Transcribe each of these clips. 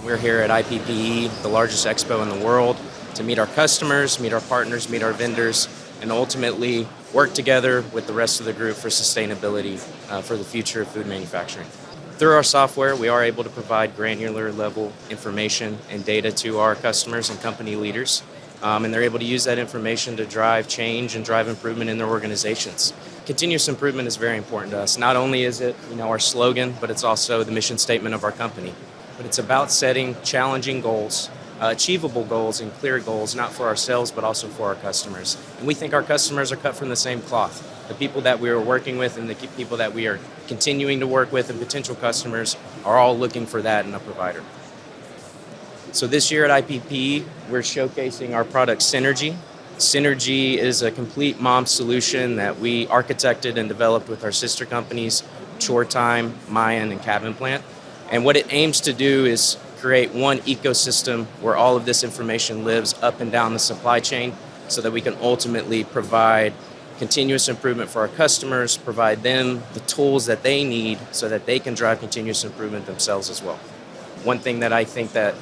We're here at IPPE, the largest expo in the world, to meet our customers, meet our partners, meet our vendors, and ultimately work together with the rest of the group for sustainability for the future of food manufacturing. Through our software, we are able to provide granular level information and data to our customers and company leaders, and they're able to use that information to drive change and drive improvement in their organizations. Continuous improvement is very important to us. Not only is it our slogan, but it's also the mission statement of our company. But it's about setting challenging goals, achievable goals and clear goals, not for ourselves, but also for our customers. And we think our customers are cut from the same cloth. The people that we are working with and the people that we are continuing to work with and potential customers are all looking for that in a provider. So this year at IPP, we're showcasing our product Synergy. Synergy is a complete MOM solution that we architected and developed with our sister companies, Chore Time, Mayan, and Cabin Plant. And what it aims to do is create one ecosystem where all of this information lives up and down the supply chain so that we can ultimately provide continuous improvement for our customers, provide them the tools that they need so that they can drive continuous improvement themselves as well. One thing that I think that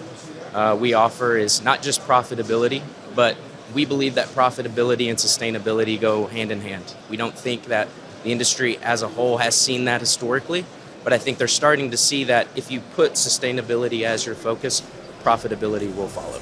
we offer is not just profitability, but we believe that profitability and sustainability go hand in hand. We don't think that the industry as a whole has seen that historically, but I think they're starting to see that if you put sustainability as your focus, profitability will follow.